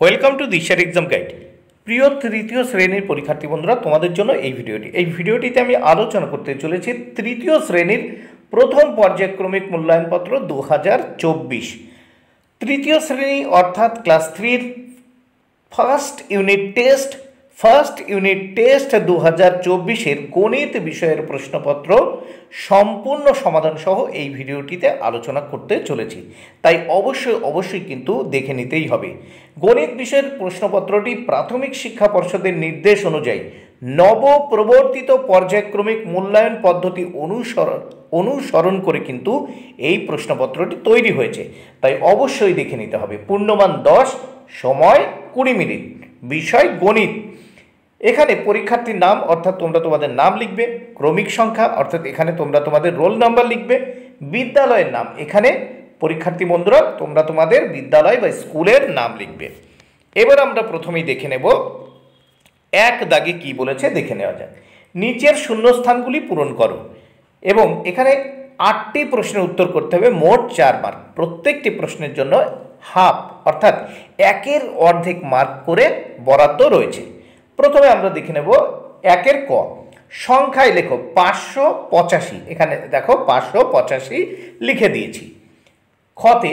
Welcome to দিশার exam guide. প্রিয় তৃতীয় শ্রেণীর পরীক্ষার্থী বন্ধুরা, তোমাদের জন্য এই ভিডিওটিতে আমি আলোচনা করতে চলেছি তৃতীয় শ্রেণীর প্রথম পর্যায়ক্রমিক মূল্যায়নপত্র 2024। তৃতীয় শ্রেণী অর্থাৎ ক্লাস 3 ফার্স্ট ইউনিট টেস্ট 2024-এর গণিত বিষয়ের প্রশ্নপত্র সম্পূর্ণ সমাধান সহ এই ভিডিওটিতে আলোচনা করতে চলেছি, তাই অবশ্যই কিন্তু দেখে নিতেই হবে। গণিত বিষয়ের প্রশ্নপত্রটি প্রাথমিক শিক্ষা পর্ষদের নির্দেশ অনুযায়ী নবপ্রবর্তিত পর্যায়ক্রমিক মূল্যায়ন পদ্ধতি অনুসরণ করে কিন্তু এই প্রশ্নপত্রটি তৈরি হয়েছে, তাই অবশ্যই দেখে নিতে হবে। পূর্ণমান 10, সময় 20 মিনিট, বিষয় গণিত। এখানে পরীক্ষার্থীর নাম অর্থাৎ তোমরা তোমাদের নাম লিখবে, ক্রমিক সংখ্যা অর্থাৎ এখানে তোমরা তোমাদের রোল নাম্বার লিখবে, বিদ্যালয়ের নাম এখানে পরীক্ষার্থী বন্ধুরা তোমরা তোমাদের বিদ্যালয় বা স্কুলের নাম লিখবে। এবার আমরা প্রথমেই দেখে নেব এক দাগে কি বলেছে, দেখে নেওয়া যাক। নিচের শূন্যস্থানগুলি পূরণ করো এবং এখানে 8টি প্রশ্নের উত্তর করতে হবে, মোট 4 মার্ক। প্রত্যেকটি প্রশ্নের জন্য হাফ অর্থাৎ 1-এর অর্ধেক মার্ক করে বরাদ্দ রয়েছে। প্রথমে আমরা দেখে নেব 1-এর ক, সংখ্যায় লেখো 585। এখানে দেখো 585 লিখে দিয়েছি। খতে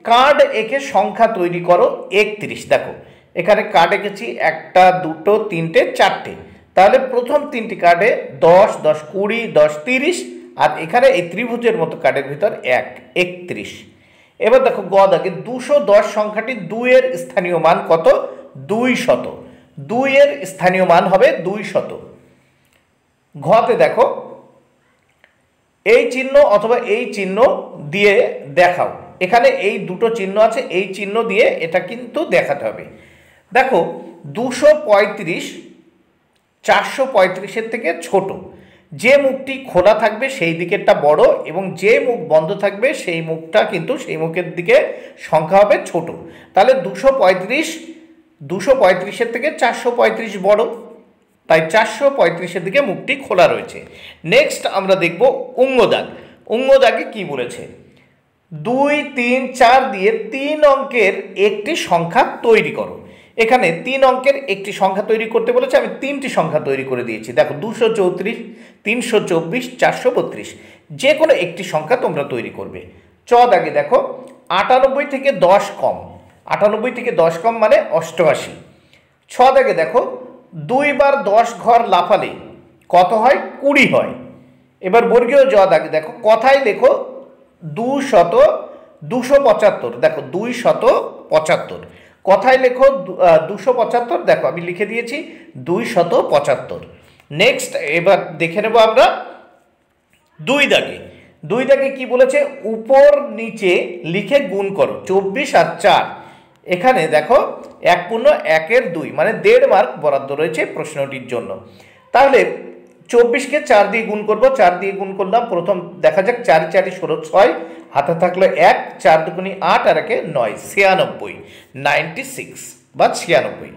কার্ড এঁকে সংখ্যা তৈরি করো 31। দেখো এখানে কার্ড এঁকেছি 1, 2, 3, 4টে, তাহলে প্রথম 3টি কার্ডে 10, 10, 20, 10, 30, আর এখানে এই ত্রিভুজের মতো কার্ডের ভিতর 31। এবার দেখো গ দাগে 210 সংখ্যাটি 2-এর স্থানীয় মান কত? 200। 2-এর স্থানীয় মান হবে 200। ঘতে দেখো এই চিহ্ন অথবা এই চিহ্ন দিয়ে দেখাও। এখানে এই দুটো চিহ্ন আছে, এই চিহ্ন দিয়ে এটা কিন্তু দেখাতে হবে। দেখো 235 435-এর থেকে ছোট। যে মুখটি খোলা থাকবে সেই দিকেরটা বড় এবং যে মুখ বন্ধ থাকবে সেই মুখটা কিন্তু সেই মুখের দিকে সংখ্যা হবে ছোট। তাহলে 235-এর থেকে 435 বড়, তাই 435-এর দিকে মুখটি খোলা রয়েছে। নেক্সট আমরা দেখব উঙ্গদাগ। উঙ্গদাগে কি বলেছে? 2, 3, 4 দিয়ে 3 অঙ্কের একটি সংখ্যা তৈরি করো। এখানে 3 অঙ্কের একটি সংখ্যা তৈরি করতে বলেছে, আমি 3টি সংখ্যা তৈরি করে দিয়েছি। দেখো 234, 324, 432, যে কোনো একটি সংখ্যা তোমরা তৈরি করবে। চ দাগে দেখো 98 থেকে 10 কম। 98 থেকে 10 কম মানে 88। ছ দাগে দেখো 2 বার 10 ঘর লাফালে কত হয়? 20 হয়। এবার বর্গীয় জ দাগে দেখো কথায় লেখো 275। দেখো 275, কথায় লেখো 275। দেখো আমি লিখে দিয়েছি 275। নেক্সট এবার দেখে নেব আমরা 2 দাগে। 2 দাগে কি বলেছে? উপর নিচে লিখে গুণ করো 24 আর 4। এখানে দেখো 1 × 2 মানে 1.5 মার্ক বরাদ্দ রয়েছে প্রশ্নটির জন্য। তাহলে 24-কে 4 দিয়ে গুণ করব। 4 দিয়ে গুণ করলাম, প্রথম দেখা যাক 4 4 16 6, হাতে থাকলো 1, 4 2 8 আর 1 9, 96 বা 96।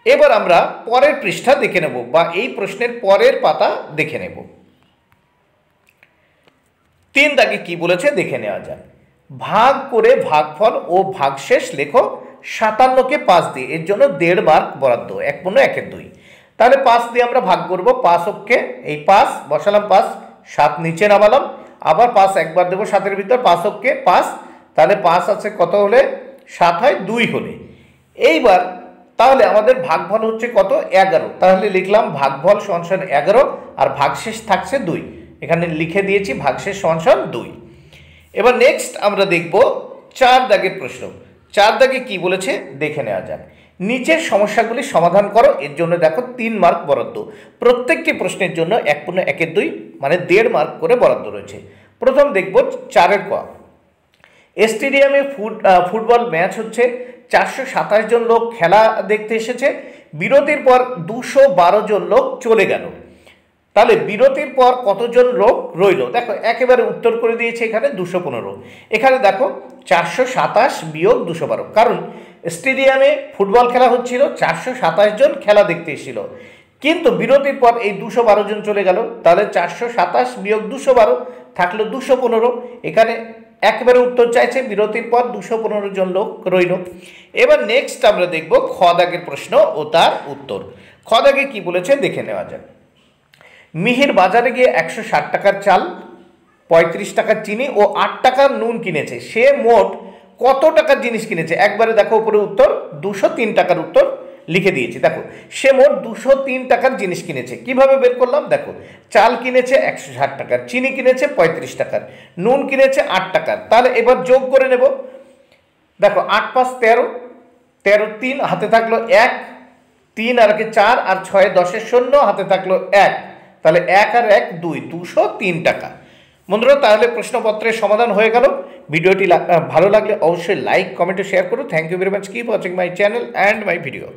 এবার আমরা পরের পৃষ্ঠা দেখে নেব বা এই প্রশ্নের পরের পাতা দেখে নেব। 3 দাগে কি বলেছে দেখে নেওয়া যাক। ভাগ করে ভাগফল ও ভাগশেষ লেখো 57-কে 5 দিয়ে, এর জন্য 1.5 মার্ক বরাদ্দ। 1/2। তাহলে 5 দিয়ে আমরা ভাগ করব। 5-কে এই 5 বসালাম, 5 7 নিচে নামালাম, আবার 5 একবার দেবো 7-এর ভিতর, 5-কে 5, তাহলে 5 আছে কত হলে 7 হয়? 2 হলে। এইবার তাহলে আমাদের ভাগফল হচ্ছে কত? 11। তাহলে লিখলাম ভাগফল সমান 11 আর ভাগশেষ থাকছে 2। এখানে লিখে দিয়েছি ভাগশেষ সমান 2। এবার নেক্সট আমরা দেখব 4 দাগের প্রশ্ন। 4 দাগে কি বলেছে দেখে নেওয়া যাক। নিচের সমস্যাগুলি সমাধান করো, এর জন্য দেখো 3 মার্ক বরাদ্দ। প্রত্যেকটি প্রশ্নের জন্য 1/2 মানে 1.5 মার্ক করে বরাদ্দ রয়েছে। প্রথম দেখব 4-এর ক। স্টেডিয়ামে ফুটবল ম্যাচ হচ্ছে, 427 জন লোক খেলা দেখতে এসেছে, বিরতির পর 212 জন লোক চলে গেল। তাহলে বিরতির পর কতজন লোক রইল? দেখো একেবারে উত্তর করে দিয়েছে এখানে 215। এখানে দেখো 427 বিয়োগ 212, কারণ স্টেডিয়ামে ফুটবল খেলা হচ্ছিল, 427 জন খেলা দেখতে এসেছিল, কিন্তু বিরতির পর এই 212 জন চলে গেল। তাহলে 427 বিয়োগ 212 থাকলো 215। এখানে একবারে উত্তর চাইছে, বিরতির পর 215 জন লোক রইল। এবার নেক্সট আমরা দেখব খ দাগের প্রশ্ন ও তার উত্তর। খ দাগে কি বলেছে দেখে নেওয়া যাক। মিহির বাজারে গিয়ে 160 টাকার চাল, 35 টাকার চিনি ও 8 টাকার নুন কিনেছে। সে মোট কত টাকার জিনিস কিনেছে? একবারে দেখো উপরে উত্তর 203 টাকার উত্তর লিখে দিয়েছি। দেখো সে মোট 203 টাকার জিনিস কিনেছে। কিভাবে বের করলাম? দেখো চাল কিনেছে 160 টাকার, চিনি কিনেছে 35 টাকার, নুন কিনেছে 8 টাকার। তাহলে এবার যোগ করে নেব। দেখো 8 5 13, 13 3 হাতে থাকলো 1, 3 আর 4 আর 6 10 শূন্য, হাতে থাকলো 1, তাহলে 1 আর 1 2, 203 টাকা। বন্ধুরা তাহলে প্রশ্নপত্রের সমাধান হয়ে গেল। ভিডিওটি ভালো লাগলে অবশ্যই লাইক, কমেন্ট ও শেয়ার করো। Thank you very much. Keep watching my channel and my video.